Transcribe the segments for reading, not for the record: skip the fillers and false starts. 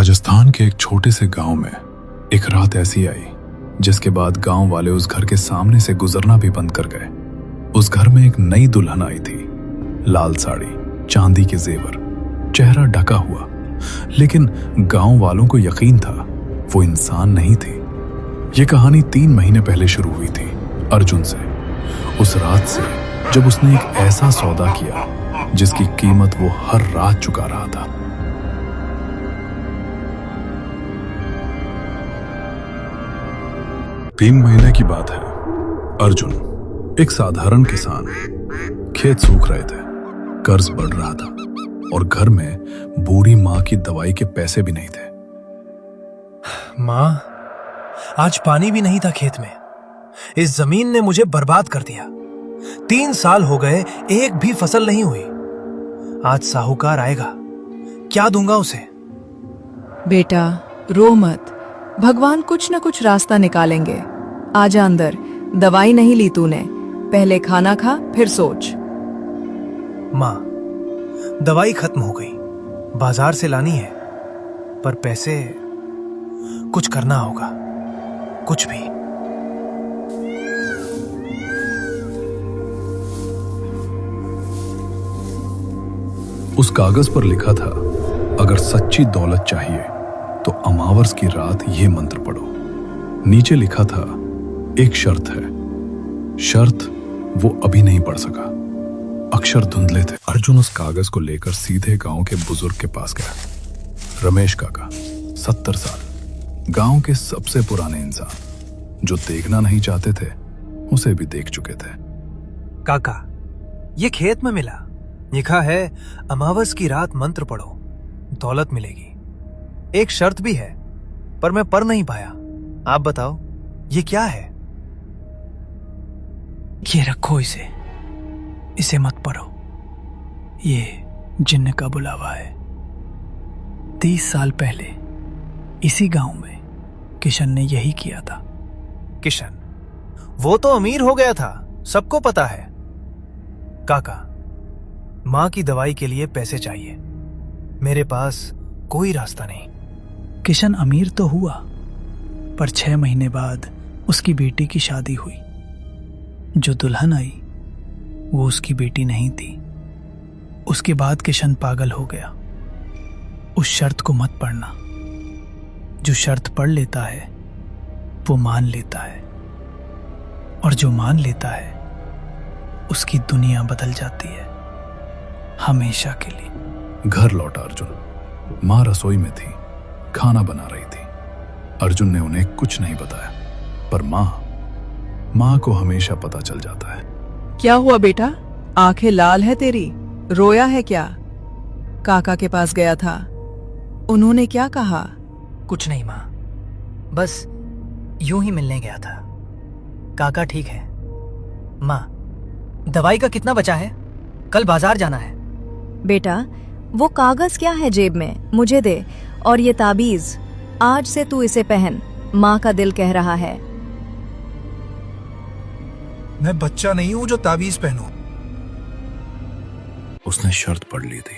राजस्थान के एक छोटे से गांव में एक रात ऐसी आई जिसके बाद गांव वाले उस घर के सामने से गुजरना भी बंद कर गए। उस घर में एक नई दुल्हन आई थी, लाल साड़ी, चांदी के जेवर, चेहरा ढका हुआ, लेकिन गांव वालों को यकीन था वो इंसान नहीं थी। ये कहानी 3 महीने पहले शुरू हुई थी अर्जुन से, उस रात से जब उसने एक ऐसा सौदा किया जिसकी कीमत वो हर रात चुका रहा था। तीन महीने की बात है। अर्जुन एक साधारण किसान, खेत सूख रहे थे, कर्ज बढ़ रहा था और घर में बूढ़ी माँ की दवाई के पैसे भी नहीं थे। माँ, आज पानी भी नहीं था खेत में। इस जमीन ने मुझे बर्बाद कर दिया। 3 साल हो गए, एक भी फसल नहीं हुई। आज साहूकार आएगा, क्या दूंगा उसे? बेटा रो मत, भगवान कुछ न कुछ रास्ता निकालेंगे। आजा अंदर, दवाई नहीं ली तूने, पहले खाना खा फिर सोच। माँ, दवाई खत्म हो गई, बाजार से लानी है, पर पैसे कुछ करना होगा, कुछ भी। उस कागज पर लिखा था, अगर सच्ची दौलत चाहिए तो अमावस की रात ये मंत्र पढ़ो। नीचे लिखा था, एक शर्त है। शर्त वो अभी नहीं पढ़ सका, अक्षर धुंधले थे। अर्जुन उस कागज को लेकर सीधे गांव के बुजुर्ग के पास गया। रमेश काका, 70 साल, गांव के सबसे पुराने इंसान, जो देखना नहीं चाहते थे उसे भी देख चुके थे। काका, ये खेत में मिला, लिखा है अमावस की रात मंत्र पढ़ो, दौलत मिलेगी। एक शर्त भी है, पर मैं पढ़ नहीं पाया। आप बताओ ये क्या है? ये रखो इसे मत पढ़ो, ये जिन्न का बुलावा है। 30 साल पहले इसी गांव में किशन ने यही किया था। किशन? वो तो अमीर हो गया था, सबको पता है। काका, मां की दवाई के लिए पैसे चाहिए, मेरे पास कोई रास्ता नहीं। किशन अमीर तो हुआ, पर 6 महीने बाद उसकी बेटी की शादी हुई। जो दुल्हन आई वो उसकी बेटी नहीं थी। उसके बाद किशन पागल हो गया। उस शर्त को मत पढ़ना। जो शर्त पढ़ लेता है वो मान लेता है, और जो मान लेता है उसकी दुनिया बदल जाती है, हमेशा के लिए। घर लौटा अर्जुन। माँ रसोई में थी, खाना बना रही थी। अर्जुन ने उन्हें कुछ नहीं बताया, पर माँ को हमेशा पता चल जाता है। क्या हुआ बेटा, आंखें लाल है तेरी, रोया है क्या? काका के पास गया था, उन्होंने क्या कहा? कुछ नहीं माँ, बस यूं ही मिलने गया था। काका ठीक है। माँ, दवाई का कितना बचा है? कल बाजार जाना है। बेटा, वो कागज क्या है जेब में, मुझे दे। और ये ताबीज, आज से तू इसे पहन, माँ का दिल कह रहा है। मैं बच्चा नहीं हूं जो ताबीज पहनूं। उसने शर्त पढ़ ली थी,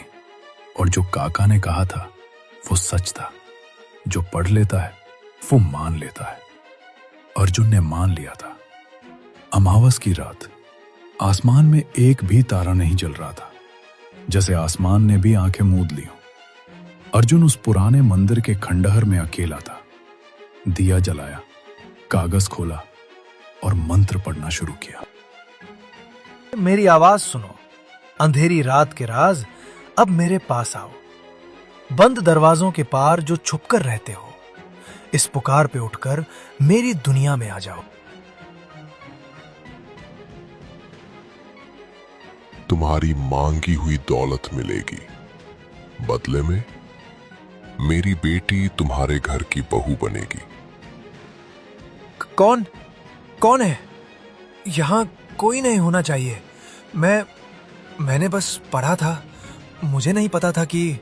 और जो काका ने कहा था वो सच था। जो पढ़ लेता है वो मान लेता है। अर्जुन ने मान लिया था। अमावस की रात आसमान में एक भी तारा नहीं जल रहा था, जैसे आसमान ने भी आंखें मूंद ली हों। अर्जुन उस पुराने मंदिर के खंडहर में अकेला था। दिया जलाया, कागज खोला और मंत्र पढ़ना शुरू किया। मेरी आवाज सुनो, अंधेरी रात के राज, अब मेरे पास आओ। बंद दरवाजों के पार जो छुपकर रहते हो, इस पुकार पे उठकर मेरी दुनिया में आ जाओ। तुम्हारी मांगी हुई दौलत मिलेगी। बदले में मेरी बेटी तुम्हारे घर की बहू बनेगी। कौन है? यहां कोई नहीं होना चाहिए। मैंने बस पढ़ा था, मुझे नहीं पता था कि।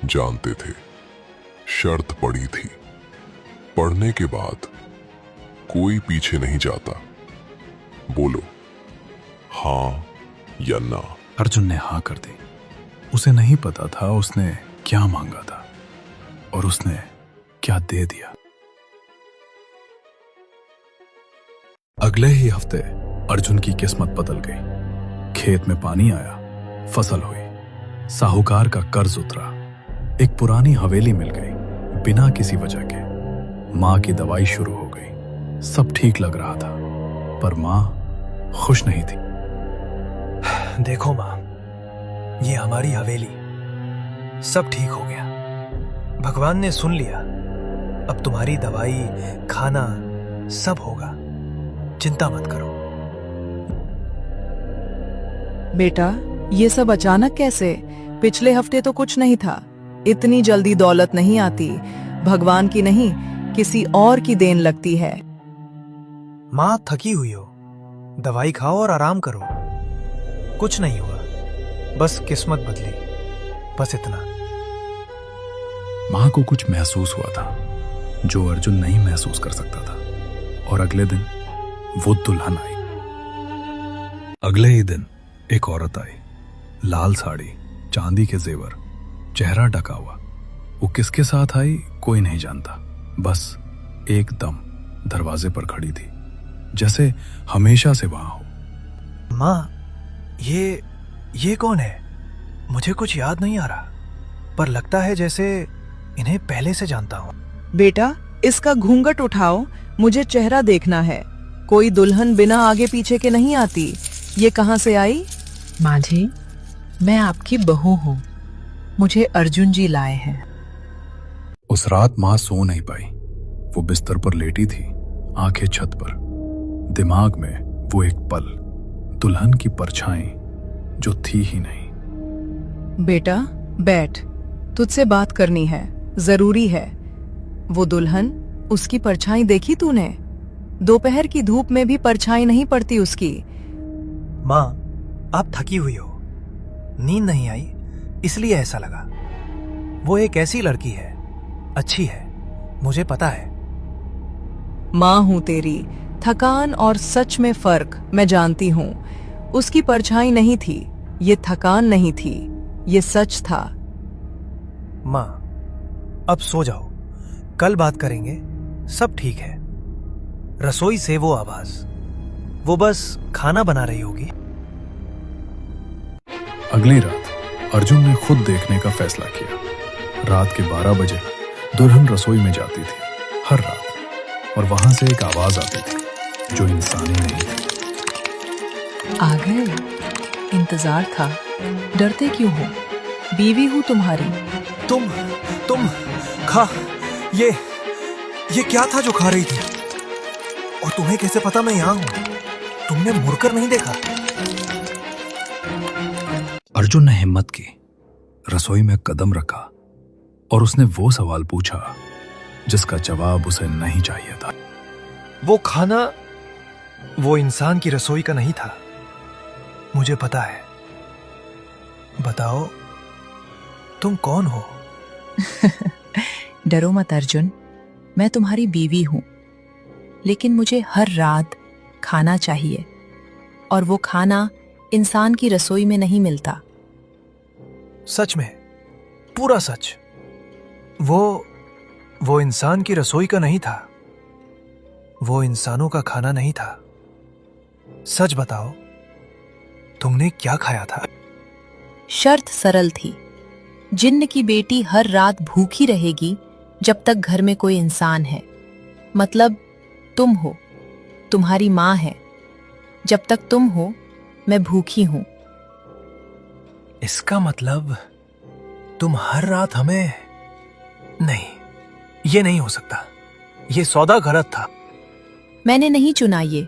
जानते थे, शर्त पड़ी थी। पढ़ने के बाद कोई पीछे नहीं जाता। बोलो हाँ या ना। अर्जुन ने हाँ कर दी। उसे नहीं पता था उसने क्या मांगा था और उसने क्या दे दिया। अगले ही हफ्ते अर्जुन की किस्मत बदल गई। खेत में पानी आया, फसल हुई, साहूकार का कर्ज उतरा, एक पुरानी हवेली मिल गई बिना किसी वजह के। मां की दवाई शुरू हो गई, सब ठीक लग रहा था, पर मां खुश नहीं थी। देखो माँ, ये हमारी हवेली, सब ठीक हो गया, भगवान ने सुन लिया। अब तुम्हारी दवाई, खाना सब होगा, चिंता मत करो। बेटा, ये सब अचानक कैसे? पिछले हफ्ते तो कुछ नहीं था। इतनी जल्दी दौलत नहीं आती, भगवान की नहीं किसी और की देन लगती है। माँ थकी हुई हो, दवाई खाओ और आराम करो। कुछ नहीं हुआ, बस किस्मत बदली, बस इतना। मां को कुछ महसूस हुआ था जो अर्जुन नहीं महसूस कर सकता था, और अगले दिन वो दुल्हन आई। अगले ही दिन एक औरत आई, लाल साड़ी, चांदी के जेवर, चेहरा ढका हुआ। वो किसके साथ आई कोई नहीं जानता, बस एकदम दरवाजे पर खड़ी थी, जैसे हमेशा से वहां हो। माँ, ये कौन है? मुझे कुछ याद नहीं आ रहा, पर लगता है जैसे इन्हें पहले से जानता हूँ। बेटा, इसका घूंघट उठाओ, मुझे चेहरा देखना है। कोई दुल्हन बिना आगे पीछे के नहीं आती। ये कहाँ से आई? माँ जी, मैं आपकी बहू हूँ, मुझे अर्जुन जी लाए हैं। उस रात मां सो नहीं पाई। वो बिस्तर पर लेटी थी, आंखें छत पर, दिमाग में वो एक पल, दुल्हन की परछाई जो थी ही नहीं। बेटा बैठ, तुझसे बात करनी है, जरूरी है। वो दुल्हन, उसकी परछाई देखी तूने? दोपहर की धूप में भी परछाई नहीं पड़ती उसकी। माँ, आप थकी हुई हो, नींद नहीं आई, इसलिए ऐसा लगा। वो एक ऐसी लड़की है, अच्छी है, मुझे पता है। माँ हूं तेरी, थकान और सच में फर्क मैं जानती हूँ। उसकी परछाई नहीं थी, ये थकान नहीं थी, ये सच था। माँ, अब सो जाओ, कल बात करेंगे, सब ठीक है। रसोई से वो आवाज, वो बस खाना बना रही होगी। अगली रात अर्जुन ने खुद देखने का फैसला किया। रात के 12 बजे दुल्हन रसोई में जाती थी हर रात, और वहां से एक आवाज आती थी जो इंसानी नहीं थी। आ गए, इंतजार था, डरते क्यों हो? बीवी हूँ तुम्हारी। तुम खा, ये क्या था जो खा रही थी? और तुम्हें कैसे पता मैं यहां हूं? तुमने मुड़कर नहीं देखा? अर्जुन ने हिम्मत की, रसोई में कदम रखा, और उसने वो सवाल पूछा जिसका जवाब उसे नहीं चाहिए था। वो खाना वो इंसान की रसोई का नहीं था, मुझे पता है। बताओ, तुम कौन हो? डरो मत अर्जुन, मैं तुम्हारी बीवी हूँ, लेकिन मुझे हर रात खाना चाहिए, और वो खाना इंसान की रसोई में नहीं मिलता। सच में, पूरा सच? वो इंसान की रसोई का नहीं था, वो इंसानों का खाना नहीं था। सच बताओ, तुमने क्या खाया था? शर्त सरल थी, जिन्न की बेटी हर रात भूखी रहेगी जब तक घर में कोई इंसान है। मतलब तुम हो, तुम्हारी माँ है। जब तक तुम हो, मैं भूखी हूं। इसका मतलब तुम हर रात हमें... नहीं, ये नहीं हो सकता, ये सौदा गलत था। मैंने नहीं चुना ये,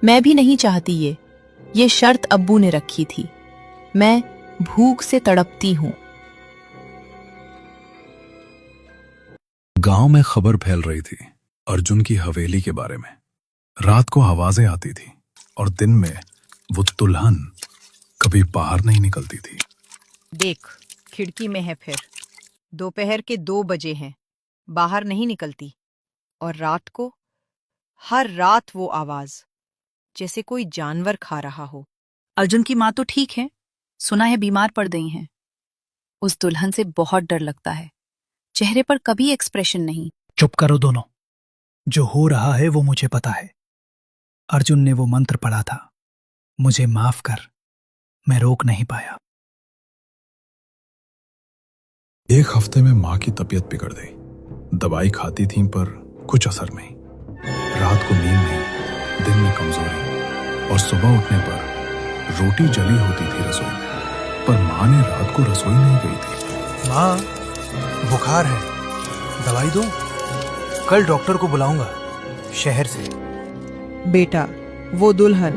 मैं भी नहीं चाहती ये शर्त अब्बू ने रखी थी। मैं भूख से तड़पती हूं। गांव में खबर फैल रही थी अर्जुन की हवेली के बारे में। रात को आवाजें आती थी, और दिन में वो दुल्हन कभी बाहर नहीं निकलती थी। देख, खिड़की में है फिर। दोपहर के 2 बजे हैं, बाहर नहीं निकलती। और रात को, हर रात वो आवाज, जैसे कोई जानवर खा रहा हो। अर्जुन की माँ तो ठीक है, सुना है बीमार पड़ गई हैं। उस दुल्हन से बहुत डर लगता है। चेहरे पर कभी एक्सप्रेशन नहीं। चुप करो दोनों। जो हो रहा है वो मुझे पता है। अर्जुन ने वो मंत्र पढ़ा था। मुझे माफ कर, मैं रोक नहीं पाया। एक हफ्ते में माँ की तबीयत बिगड़ गई। दवाई खाती थी पर कुछ असर नहीं। रात को नींद नहीं, दिन में कमजोरी, और सुबह उठने पर रोटी जली होती थी रसोई में। पर माँ ने रात को रसोई नहीं गई थी। माँ, बुखार है, दवाई दो। कल डॉक्टर को बुलाऊंगा शहर से। बेटा, वो दुल्हन,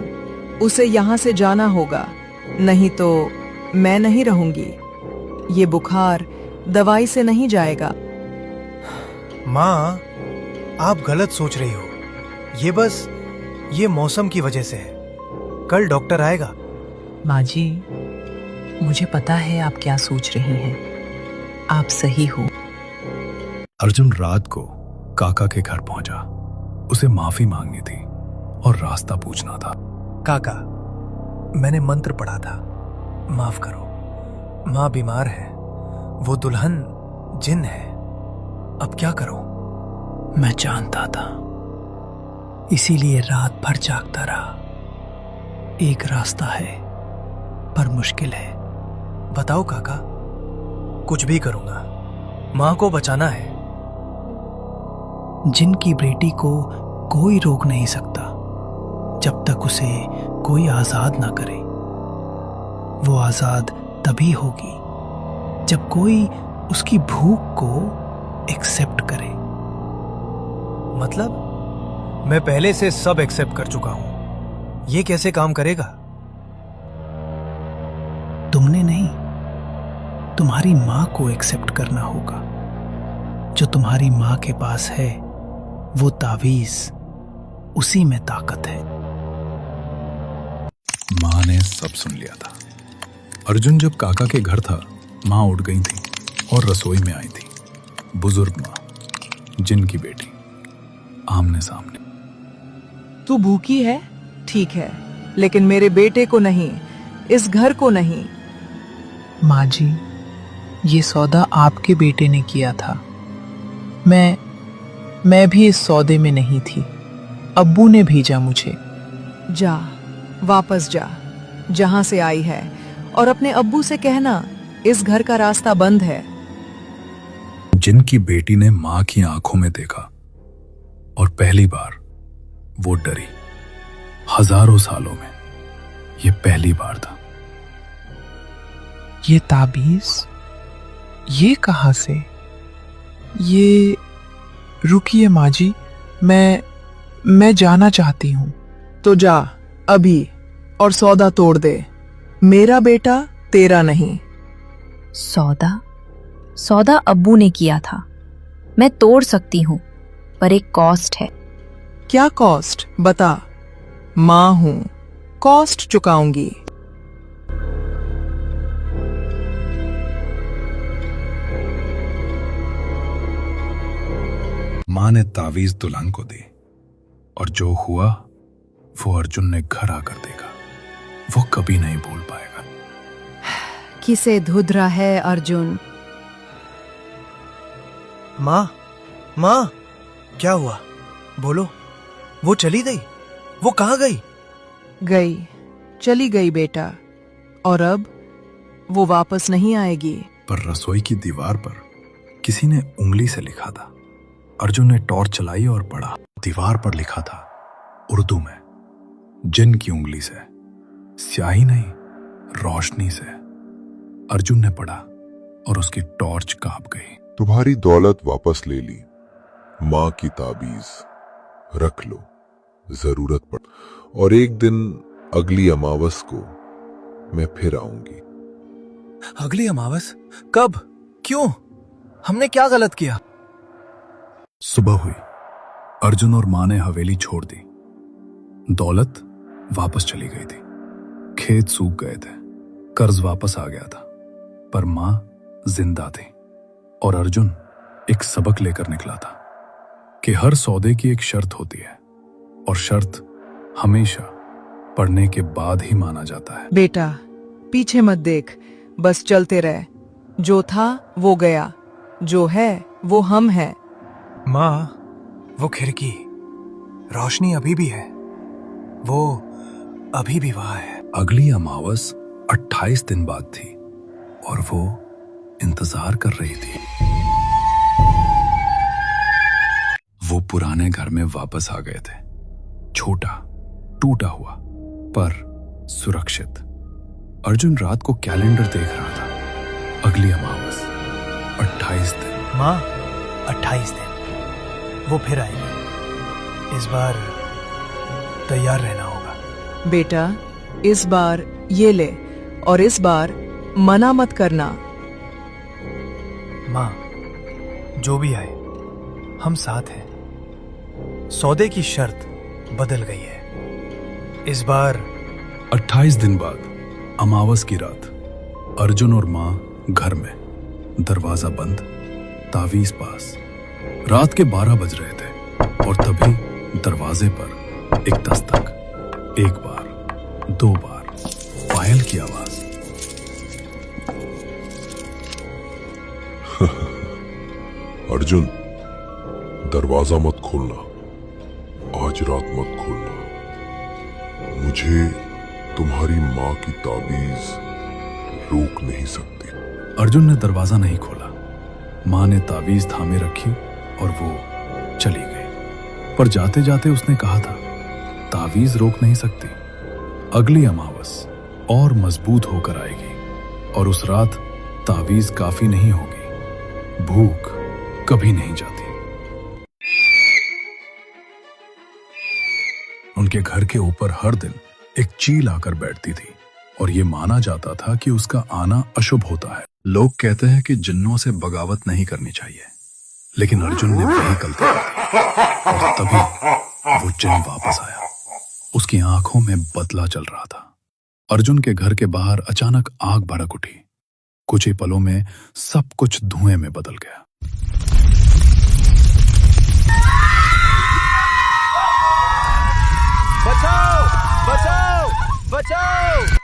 उसे यहाँ से जाना होगा, नहीं तो मैं नहीं रहूंगी। ये बुखार दवाई से नहीं जाएगा। माँ, आप गलत सोच रही हो। ये बस ये मौसम की वजह से है। कल डॉक्टर आएगा। माँ जी, मुझे पता है आप क्या सोच रही हैं। आप सही हो। अर्जुन रात को काका के घर पहुंचा। उसे माफी मांगनी थी और रास्ता पूछना था। काका, मैंने मंत्र पढ़ा था, माफ करो। माँ बीमार है, वो दुल्हन जिन है। अब क्या करूं? मैं जानता था, इसीलिए रात भर जागता रहा। एक रास्ता है, पर मुश्किल है। बताओ काका, कुछ भी करूंगा। माँ को बचाना है। जिनकी बेटी को कोई रोक नहीं सकता जब तक उसे कोई आजाद ना करे। वो आजाद तभी होगी जब कोई उसकी भूख को एक्सेप्ट करे। मतलब मैं पहले से सब एक्सेप्ट कर चुका हूं। ये कैसे काम करेगा? तुमने नहीं, तुम्हारी मां को एक्सेप्ट करना होगा। जो तुम्हारी मां के पास है वो तावीज, उसी में ताकत है। माँ ने सब सुन लिया था। अर्जुन जब काका के घर था, माँ उठ गई थी और रसोई में आई थी। बुजुर्ग माँ, जिनकी बेटी, आमने सामने। तू भूखी है, ठीक है, लेकिन मेरे बेटे को नहीं, इस घर को नहीं। माँ जी, ये सौदा आपके बेटे ने किया था। मैं भी इस सौदे में नहीं थी। अब्बू ने भेजा मुझे। जा, वापस जा जहां से आई है, और अपने अब्बू से कहना इस घर का रास्ता बंद है। जिनकी बेटी ने माँ की आंखों में देखा और पहली बार वो डरी। हजारों सालों में ये पहली बार था। ये ताबीज, ये कहाँ से? ये रुकिए माँ जी, मैं जाना चाहती हूँ। तो जा अभी, और सौदा तोड़ दे। मेरा बेटा तेरा नहीं। सौदा अब्बू ने किया था। मैं तोड़ सकती हूँ, पर एक कॉस्ट है। क्या कॉस्ट? बता। माँ हूं, कॉस्ट चुकाऊंगी। माँ ने तावीज दुल्हन को दी, और जो हुआ वो अर्जुन ने घर आकर देखा। वो कभी नहीं भूल पाएगा। किसे धुधरा है अर्जुन? माँ, क्या हुआ? बोलो। वो चली गई? वो कहाँ गई? गई, चली गई बेटा, और अब वो वापस नहीं आएगी। पर रसोई की दीवार पर किसी ने उंगली से लिखा था। अर्जुन ने टॉर्च चलाई और पढ़ा। दीवार पर लिखा था उर्दू में, जिन की उंगली से, स्याही नहीं, रोशनी से। अर्जुन ने पढ़ा और उसकी टॉर्च कांप गई। तुम्हारी दौलत वापस ले ली। माँ की ताबीज रख लो, जरूरत पड़। और एक दिन अगली अमावस को मैं फिर आऊंगी। अगली अमावस? कब? क्यों? हमने क्या गलत किया? सुबह हुई। अर्जुन और माँ ने हवेली छोड़ दी। दौलत वापस चली गई थी। खेत सूख गए थे। कर्ज वापस आ गया था। पर माँ जिंदा थी, और अर्जुन एक सबक लेकर निकला था कि हर सौदे की एक शर्त होती है, और शर्त हमेशा पढ़ने के बाद ही माना जाता है। बेटा, पीछे मत देख, बस चलते रह। जो था वो गया, जो है वो हम है। माँ, वो खिड़की, रोशनी अभी भी है, वो अभी भी वहां है। अगली अमावस 28 दिन बाद थी और वो इंतजार कर रही थी। वो पुराने घर में वापस आ गए थे, छोटा, टूटा हुआ, पर सुरक्षित। अर्जुन रात को कैलेंडर देख रहा था। अगली अमावस 28 दिन। माँ, 28 दिन, वो फिर आएगी। इस बार तैयार रहना होगा। बेटा, इस बार ये ले और इस बार मना मत करना। माँ, जो भी आए, हम साथ हैं। सौदे की शर्त बदल गई है। इस बार 28 दिन बाद अमावस की रात, अर्जुन और मां घर में, दरवाजा बंद, तावीज पास। रात के 12 बज रहे थे और तभी दरवाजे पर एक दस्तक। एक बार, 2 बार, पायल की आवाज। अर्जुन, दरवाजा मत खोलना, आज रात मत खोलना। मुझे तुम्हारी माँ की ताबीज रोक नहीं सकती। अर्जुन ने दरवाजा नहीं खोला। मां ने तावीज थामे रखी और वो चली गई। पर जाते जाते उसने कहा था, तावीज रोक नहीं सकती। अगली अमावस और मजबूत होकर आएगी और उस रात तावीज काफी नहीं होगी। भूख कभी नहीं जाती। उनके घर के ऊपर हर दिन एक चील आकर बैठती थी और ये माना जाता था कि उसका आना अशुभ होता है। लोग कहते हैं कि जिन्नों से बगावत नहीं करनी चाहिए, लेकिन अर्जुन ने वही गलती की और तभी वो जिन्न वापस आया। उसकी आंखों में बदला चल रहा था। अर्जुन के घर के बाहर अचानक आग भड़क उठी। कुछ ही पलों में सब कुछ धुएं में बदल गया। बचाओ, बचाओ, बचाओ!